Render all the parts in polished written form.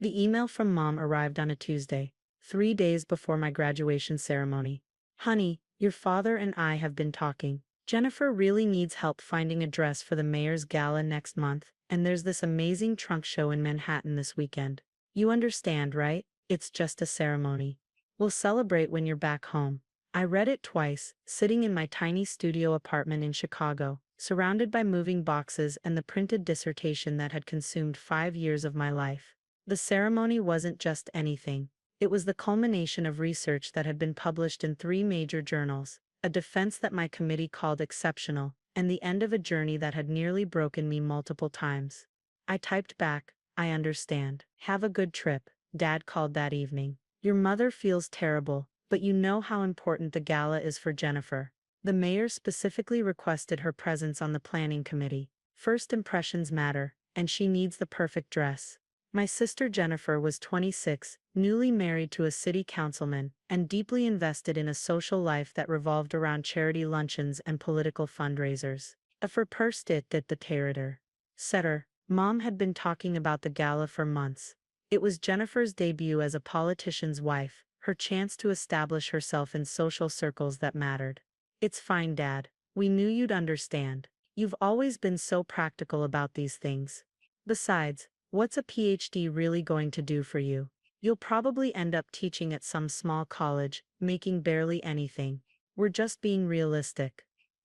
The email from Mom arrived on a Tuesday, 3 days before my graduation ceremony. Honey, your father and I have been talking. Jennifer really needs help finding a dress for the mayor's gala next month, and there's this amazing trunk show in Manhattan this weekend. You understand, right? It's just a ceremony. We'll celebrate when you're back home. I read it twice, sitting in my tiny studio apartment in Chicago, surrounded by moving boxes and the printed dissertation that had consumed 5 years of my life. The ceremony wasn't just anything. It was the culmination of research that had been published in 3 major journals, a defense that my committee called exceptional, and the end of a journey that had nearly broken me multiple times. I typed back, I understand. Have a good trip, Dad called that evening. Your mother feels terrible, but you know how important the gala is for Jennifer. The mayor specifically requested her presence on the planning committee. First impressions matter, and she needs the perfect dress. My sister Jennifer was 26, newly married to a city councilman, and deeply invested in a social life that revolved around charity luncheons and political fundraisers. If her purse did the territor. Setter, Mom had been talking about the gala for months. It was Jennifer's debut as a politician's wife, her chance to establish herself in social circles that mattered. It's fine, Dad. We knew you'd understand. You've always been so practical about these things. Besides, what's a PhD really going to do for you? You'll probably end up teaching at some small college, making barely anything. We're just being realistic.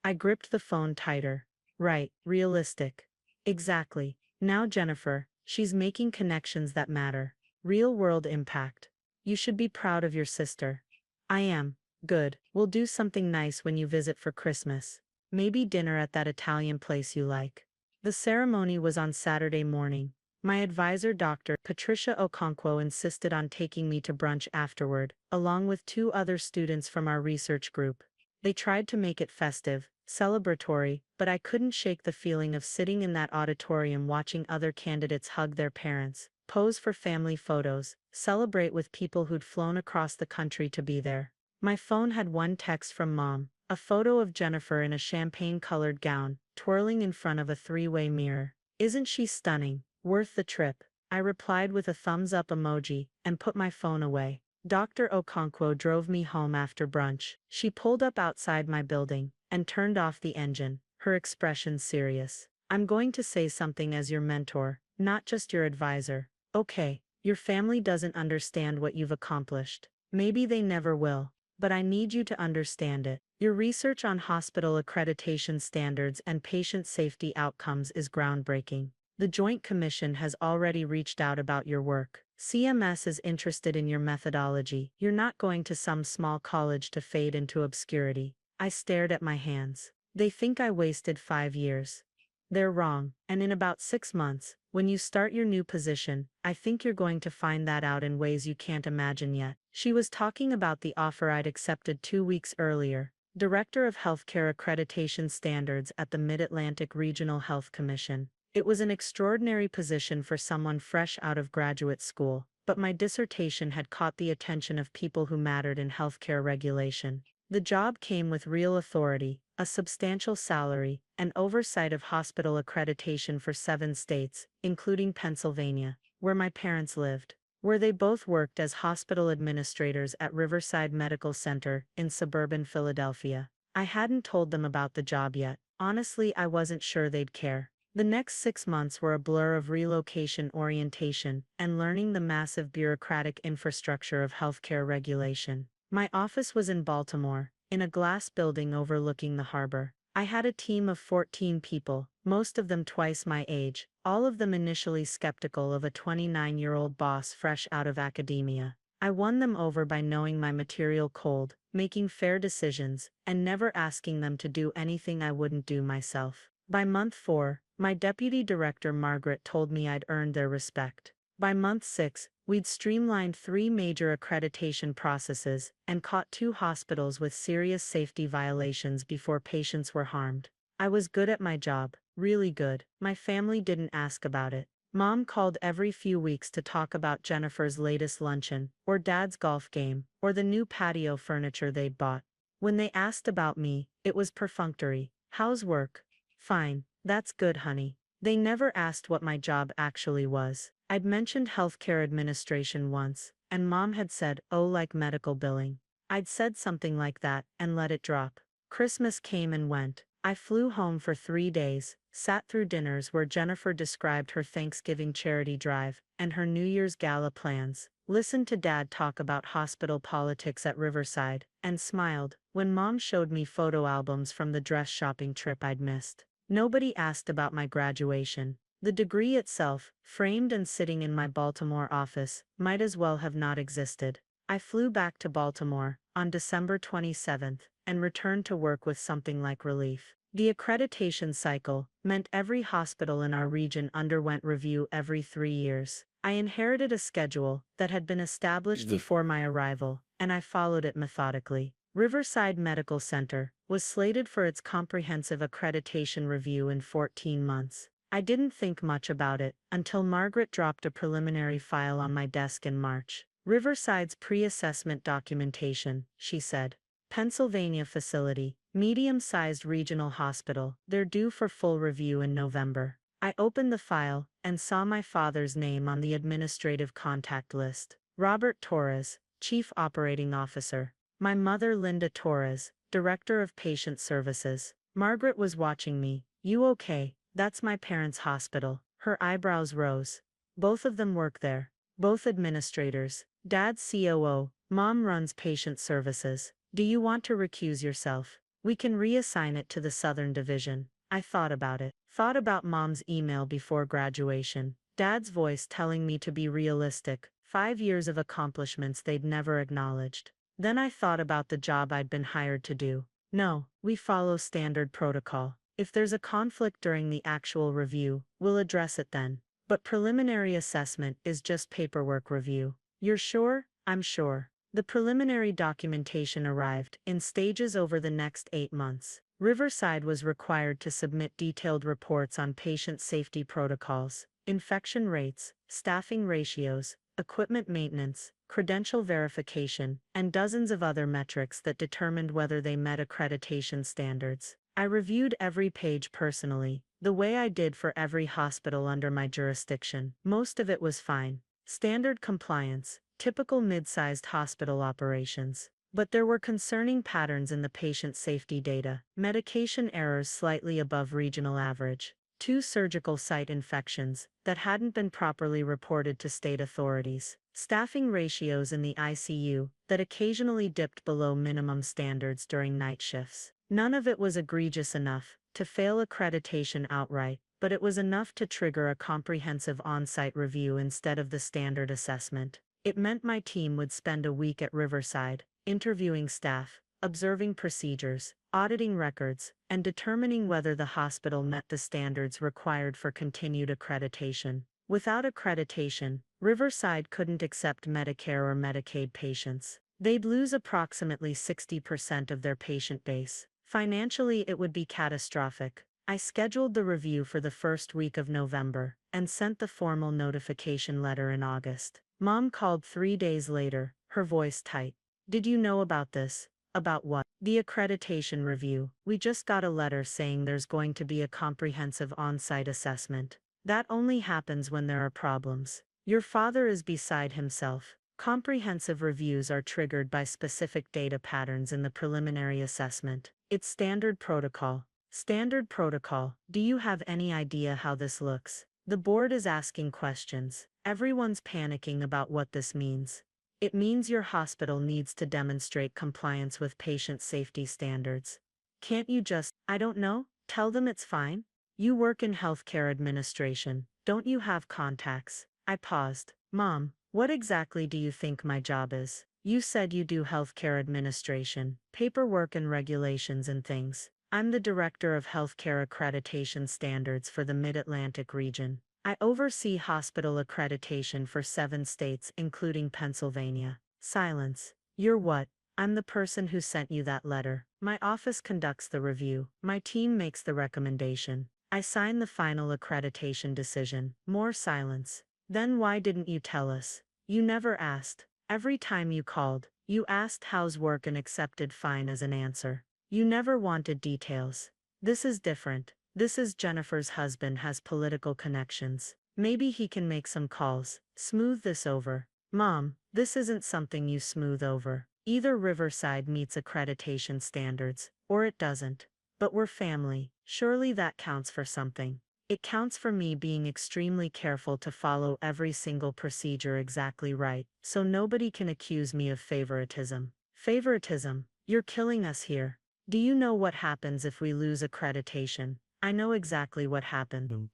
I gripped the phone tighter. Right, realistic. Exactly. Now Jennifer, she's making connections that matter. Real-world impact. You should be proud of your sister. I am. Good. We'll do something nice when you visit for Christmas. Maybe dinner at that Italian place you like. The ceremony was on Saturday morning. My advisor, Dr. Patricia Okonkwo, insisted on taking me to brunch afterward, along with 2 other students from our research group. They tried to make it festive, celebratory, but I couldn't shake the feeling of sitting in that auditorium watching other candidates hug their parents, pose for family photos, celebrate with people who'd flown across the country to be there. My phone had one text from Mom, a photo of Jennifer in a champagne-colored gown, twirling in front of a 3-way mirror. Isn't she stunning? Worth the trip. I replied with a thumbs-up emoji, and put my phone away. Dr. Okonkwo drove me home after brunch. She pulled up outside my building, and turned off the engine, her expression serious. I'm going to say something as your mentor, not just your advisor. Okay, your family doesn't understand what you've accomplished. Maybe they never will. But I need you to understand it. Your research on hospital accreditation standards and patient safety outcomes is groundbreaking. The Joint Commission has already reached out about your work. CMS is interested in your methodology. You're not going to some small college to fade into obscurity. I stared at my hands. They think I wasted 5 years. They're wrong, and in about 6 months, when you start your new position, I think you're going to find that out in ways you can't imagine yet. She was talking about the offer I'd accepted 2 weeks earlier, Director of Healthcare Accreditation Standards at the Mid-Atlantic Regional Health Commission. It was an extraordinary position for someone fresh out of graduate school, but my dissertation had caught the attention of people who mattered in healthcare regulation. The job came with real authority, a substantial salary, and oversight of hospital accreditation for 7 states, including Pennsylvania, where my parents lived, where they both worked as hospital administrators at Riverside Medical Center in suburban Philadelphia. I hadn't told them about the job yet. Honestly, I wasn't sure they'd care. The next 6 months were a blur of relocation orientation and learning the massive bureaucratic infrastructure of healthcare regulation. My office was in Baltimore, in a glass building overlooking the harbor. I had a team of 14 people, most of them twice my age, all of them initially skeptical of a 29-year-old boss fresh out of academia. I won them over by knowing my material cold, making fair decisions, and never asking them to do anything I wouldn't do myself. By month 4, my deputy director Margaret told me I'd earned their respect. By month 6, we'd streamlined 3 major accreditation processes and caught 2 hospitals with serious safety violations before patients were harmed. I was good at my job, really good. My family didn't ask about it. Mom called every few weeks to talk about Jennifer's latest luncheon, or Dad's golf game, or the new patio furniture they'd bought. When they asked about me, it was perfunctory. How's work? Fine. That's good, honey. They never asked what my job actually was. I'd mentioned healthcare administration once, and Mom had said, oh, like medical billing. I'd said something like that and let it drop. Christmas came and went. I flew home for 3 days, sat through dinners where Jennifer described her Thanksgiving charity drive and her New Year's gala plans, listened to Dad talk about hospital politics at Riverside, and smiled when Mom showed me photo albums from the dress shopping trip I'd missed. Nobody asked about my graduation. The degree itself, framed and sitting in my Baltimore office, might as well have not existed. I flew back to Baltimore on December 27th and returned to work with something like relief. The accreditation cycle meant every hospital in our region underwent review every 3 years. I inherited a schedule that had been established before my arrival, and I followed it methodically. Riverside Medical Center was slated for its comprehensive accreditation review in 14 months. I didn't think much about it until Margaret dropped a preliminary file on my desk in March. Riverside's pre-assessment documentation, she said. Pennsylvania facility, medium-sized regional hospital, they're due for full review in November. I opened the file and saw my father's name on the administrative contact list. Robert Torres, Chief Operating Officer. My mother Linda Torres, Director of Patient Services. Margaret was watching me. You okay? That's my parents' hospital. Her eyebrows rose. Both of them work there. Both administrators. Dad's COO. Mom runs patient services. Do you want to recuse yourself? We can reassign it to the Southern Division. I thought about it. Thought about Mom's email before graduation. Dad's voice telling me to be realistic. 5 years of accomplishments they'd never acknowledged. Then I thought about the job I'd been hired to do. No, we follow standard protocol. If there's a conflict during the actual review, we'll address it then. But preliminary assessment is just paperwork review. You're sure? I'm sure. The preliminary documentation arrived in stages over the next 8 months. Riverside was required to submit detailed reports on patient safety protocols, infection rates, staffing ratios, equipment maintenance, credential verification, and dozens of other metrics that determined whether they met accreditation standards. I reviewed every page personally, the way I did for every hospital under my jurisdiction. Most of it was fine. Standard compliance, typical mid-sized hospital operations. But there were concerning patterns in the patient safety data. Medication errors slightly above regional average. 2 surgical site infections that hadn't been properly reported to state authorities. Staffing ratios in the ICU that occasionally dipped below minimum standards during night shifts. None of it was egregious enough to fail accreditation outright, but it was enough to trigger a comprehensive on-site review instead of the standard assessment. It meant my team would spend a week at Riverside, interviewing staff, observing procedures, auditing records, and determining whether the hospital met the standards required for continued accreditation. Without accreditation, Riverside couldn't accept Medicare or Medicaid patients. They'd lose approximately 60% of their patient base. Financially, it would be catastrophic. I scheduled the review for the first week of November and sent the formal notification letter in August. Mom called 3 days later, her voice tight. Did you know about this? About what? The accreditation review. We just got a letter saying there's going to be a comprehensive on-site assessment. That only happens when there are problems. Your father is beside himself. Comprehensive reviews are triggered by specific data patterns in the preliminary assessment. It's standard protocol. Standard protocol. Do you have any idea how this looks? The board is asking questions. Everyone's panicking about what this means. It means your hospital needs to demonstrate compliance with patient safety standards. Can't you just, I don't know, tell them it's fine? You work in healthcare administration. Don't you have contacts? I paused. Mom, what exactly do you think my job is? You said you do healthcare administration, paperwork and regulations and things. I'm the director of healthcare accreditation standards for the Mid-Atlantic region. I oversee hospital accreditation for 7 states, including Pennsylvania. Silence. You're what? I'm the person who sent you that letter. My office conducts the review. My team makes the recommendation. I sign the final accreditation decision. More silence. Then why didn't you tell us? You never asked. Every time you called, you asked how's work and accepted fine as an answer. You never wanted details. This is different. This is Jennifer's husband has political connections. Maybe he can make some calls, smooth this over. Mom, this isn't something you smooth over. Either Riverside meets accreditation standards, or it doesn't. But we're family, surely that counts for something. It counts for me being extremely careful to follow every single procedure exactly right, so nobody can accuse me of favoritism. Favoritism? You're killing us here. Do you know what happens if we lose accreditation? I know exactly what happened.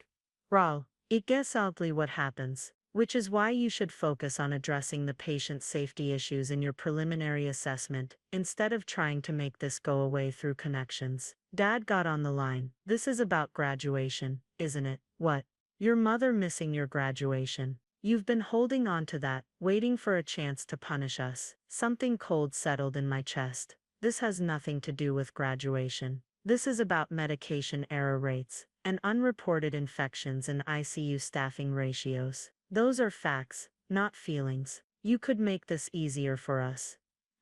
Raul, it gets ugly what happens, which is why you should focus on addressing the patient's safety issues in your preliminary assessment, instead of trying to make this go away through connections. Dad got on the line. This is about graduation, isn't it? What? Your mother missing your graduation. You've been holding on to that, waiting for a chance to punish us. Something cold settled in my chest. This has nothing to do with graduation. This is about medication error rates and unreported infections and ICU staffing ratios. Those are facts, not feelings. You could make this easier for us.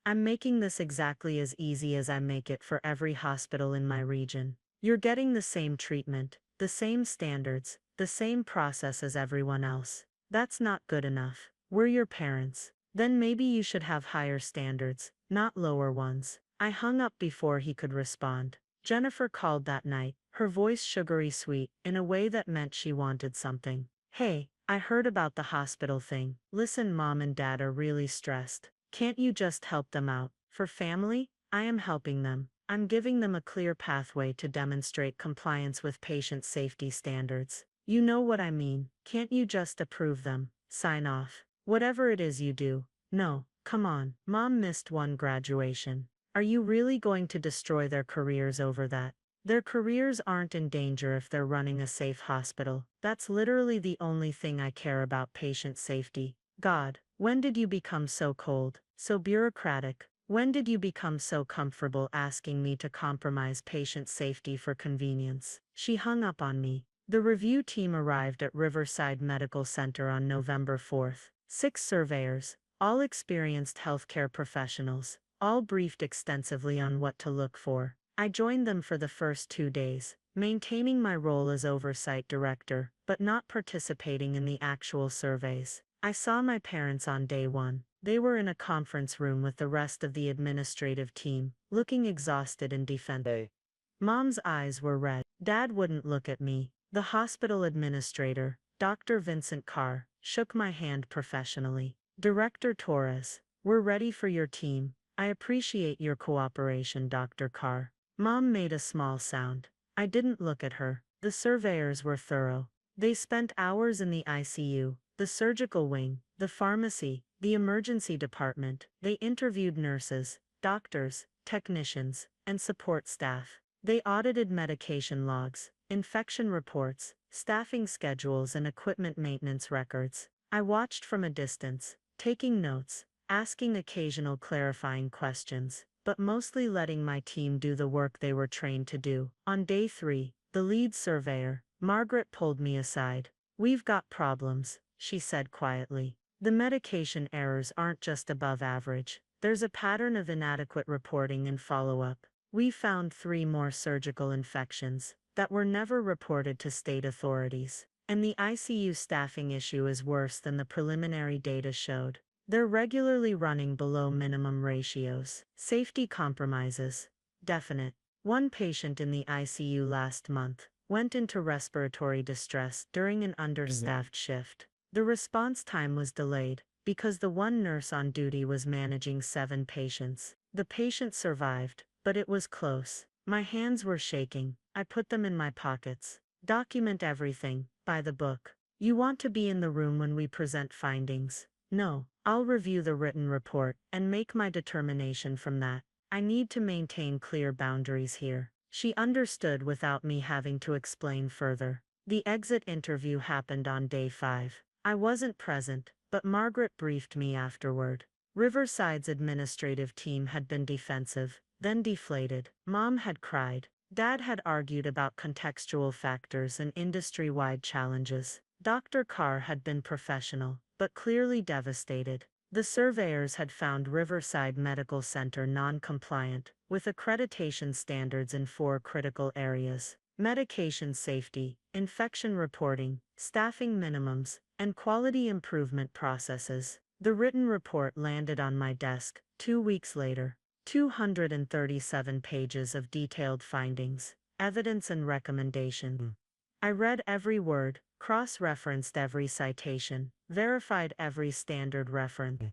I'm making this exactly as easy as I make it for every hospital in my region. You're getting the same treatment, the same standards, the same process as everyone else. That's not good enough. We're your parents. Then maybe you should have higher standards, not lower ones. I hung up before he could respond. Jennifer called that night, her voice sugary sweet, in a way that meant she wanted something. Hey, I heard about the hospital thing. Listen, Mom and Dad are really stressed. Can't you just help them out? For family, I am helping them. I'm giving them a clear pathway to demonstrate compliance with patient safety standards. You know what I mean. Can't you just approve them? Sign off. Whatever it is you do. No, come on. Mom missed one graduation. Are you really going to destroy their careers over that? Their careers aren't in danger if they're running a safe hospital. That's literally the only thing I care about: patient safety. God, when did you become so cold, so bureaucratic? When did you become so comfortable asking me to compromise patient safety for convenience? She hung up on me. The review team arrived at Riverside Medical Center on November 4th. 6 surveyors, all experienced healthcare professionals, all briefed extensively on what to look for. I joined them for the first 2 days, maintaining my role as oversight director, but not participating in the actual surveys. I saw my parents on day 1. They were in a conference room with the rest of the administrative team, looking exhausted and defensive. Mom's eyes were red. Dad wouldn't look at me. The hospital administrator, Dr. Vincent Carr, shook my hand professionally. Director Torres, we're ready for your team. I appreciate your cooperation, Dr. Carr. Mom made a small sound. I didn't look at her. The surveyors were thorough. They spent hours in the ICU, the surgical wing, the pharmacy, the emergency department. They interviewed nurses, doctors, technicians, and support staff. They audited medication logs, infection reports, staffing schedules, and equipment maintenance records. I watched from a distance, taking notes, asking occasional clarifying questions, but mostly letting my team do the work they were trained to do. On day 3, the lead surveyor, Margaret, pulled me aside. "We've got problems," she said quietly. "The medication errors aren't just above average. There's a pattern of inadequate reporting and follow-up. We found 3 more surgical infections that were never reported to state authorities. And the ICU staffing issue is worse than the preliminary data showed. They're regularly running below minimum ratios. Safety compromises. Definite. One patient in the ICU last month went into respiratory distress during an understaffed shift. The response time was delayed because the one nurse on duty was managing 7 patients. The patient survived, but it was close. My hands were shaking. I put them in my pockets. Document everything, by the book. You want to be in the room when we present findings? No, I'll review the written report and make my determination from that. I need to maintain clear boundaries here. She understood without me having to explain further. The exit interview happened on day 5. I wasn't present, but Margaret briefed me afterward. Riverside's administrative team had been defensive, then deflated. Mom had cried. Dad had argued about contextual factors and industry-wide challenges. Dr. Carr had been professional, but clearly devastated. The surveyors had found Riverside Medical Center non-compliant with accreditation standards in 4 critical areas. medication safety, infection reporting, staffing minimums, and quality improvement processes. The written report landed on my desk 2 weeks later. 237 pages of detailed findings, evidence, and recommendation. I read every word, cross-referenced every citation, verified every standard reference.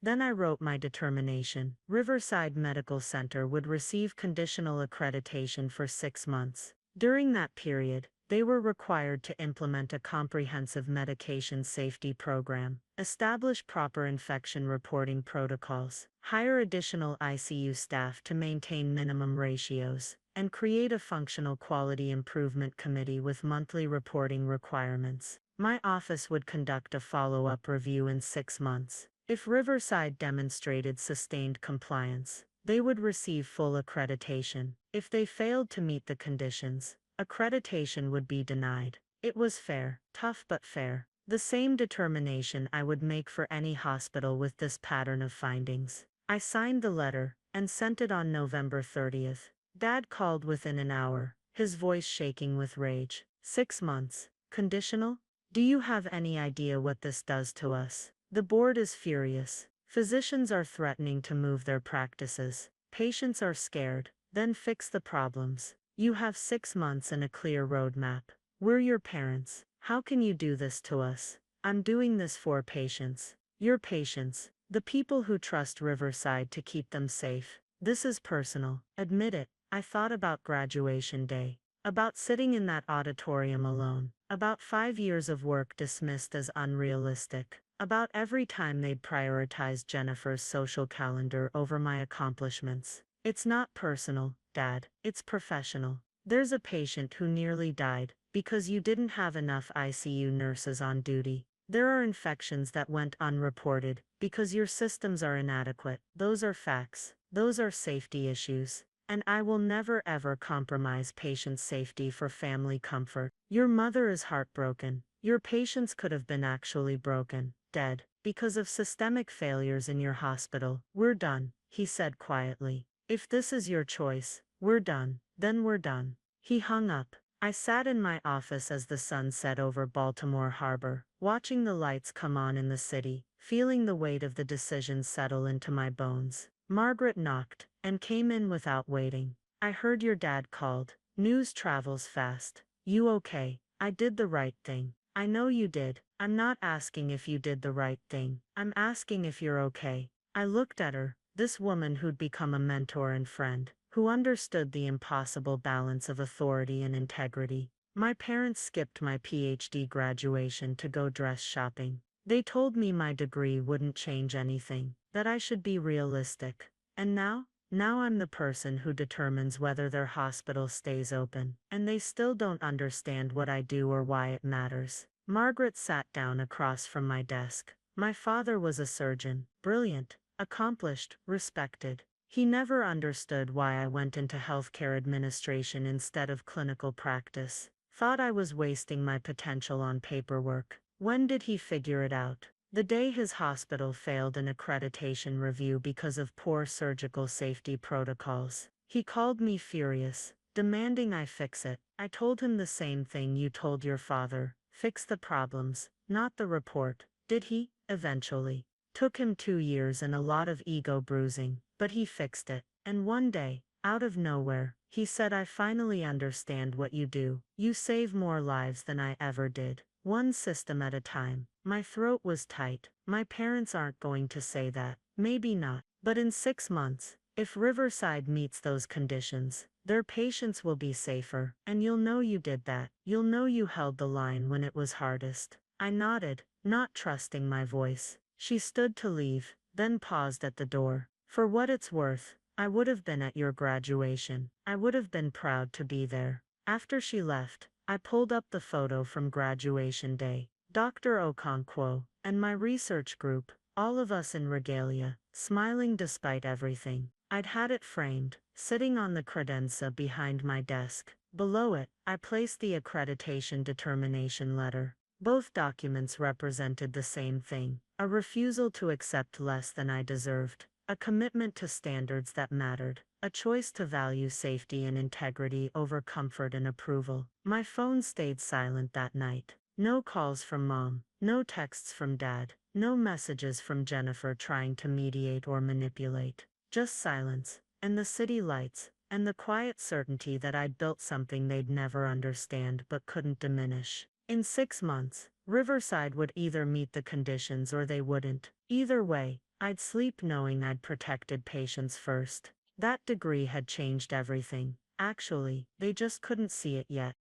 Then I wrote my determination. Riverside Medical Center would receive conditional accreditation for 6 months. During that period, they were required to implement a comprehensive medication safety program, establish proper infection reporting protocols, hire additional ICU staff to maintain minimum ratios, and create a functional quality improvement committee with monthly reporting requirements. My office would conduct a follow-up review in 6 months. If Riverside demonstrated sustained compliance, they would receive full accreditation. If they failed to meet the conditions, accreditation would be denied. It was fair, tough but fair. The same determination I would make for any hospital with this pattern of findings. I signed the letter and sent it on November 30th. Dad called within an hour, his voice shaking with rage. 6 months. Conditional? Do you have any idea what this does to us? The board is furious. Physicians are threatening to move their practices. Patients are scared. Then fix the problems. You have 6 months and a clear roadmap. We're your parents. How can you do this to us? I'm doing this for patients. Your patients. The people who trust Riverside to keep them safe. This is personal. Admit it. I thought about graduation day. About sitting in that auditorium alone. About 5 years of work dismissed as unrealistic. About every time they'd prioritize Jennifer's social calendar over my accomplishments. It's not personal, Dad. It's professional. There's a patient who nearly died because you didn't have enough ICU nurses on duty. There are infections that went unreported because your systems are inadequate. Those are facts. Those are safety issues. And I will never ever compromise patient safety for family comfort. Your mother is heartbroken. Your patients could have been actually broken, dead, because of systemic failures in your hospital. We're done, he said quietly. If this is your choice, we're done. Then we're done. He hung up. I sat in my office as the sun set over Baltimore Harbor, watching the lights come on in the city, feeling the weight of the decision settle into my bones. Margaret knocked, and came in without waiting. I heard your dad called. News travels fast. You okay? I did the right thing. I know you did. I'm not asking if you did the right thing. I'm asking if you're okay. I looked at her, this woman who'd become a mentor and friend, who understood the impossible balance of authority and integrity. My parents skipped my PhD graduation to go dress shopping. They told me my degree wouldn't change anything, that I should be realistic. And now I'm the person who determines whether their hospital stays open, and they still don't understand what I do or why it matters. Margaret sat down across from my desk. My father was a surgeon, brilliant, accomplished, respected. He never understood why I went into healthcare administration instead of clinical practice. Thought I was wasting my potential on paperwork. When did he figure it out? The day his hospital failed an accreditation review because of poor surgical safety protocols. He called me furious, demanding I fix it. I told him the same thing you told your father. Fix the problems, not the report. Did he? Eventually. Took him 2 years and a lot of ego bruising, but he fixed it. And one day, out of nowhere, he said, I finally understand what you do. You save more lives than I ever did. One system at a time. My throat was tight. My parents aren't going to say that. Maybe not. But in 6 months, if Riverside meets those conditions, their patients will be safer. And you'll know you did that. You'll know you held the line when it was hardest. I nodded, not trusting my voice. She stood to leave, then paused at the door. For what it's worth, I would have been at your graduation. I would have been proud to be there. After she left, I pulled up the photo from graduation day. Dr. Okonkwo, and my research group, all of us in regalia, smiling despite everything. I'd had it framed, sitting on the credenza behind my desk. Below it, I placed the accreditation determination letter. Both documents represented the same thing, a refusal to accept less than I deserved. A commitment to standards that mattered. A choice to value safety and integrity over comfort and approval. My phone stayed silent that night. No calls from Mom. No texts from Dad. No messages from Jennifer trying to mediate or manipulate. Just silence, and the city lights, and the quiet certainty that I'd built something they'd never understand but couldn't diminish. In 6 months, Riverside would either meet the conditions or they wouldn't. Either way, I'd sleep knowing I'd protected patients first. That degree had changed everything. Actually, they just couldn't see it yet.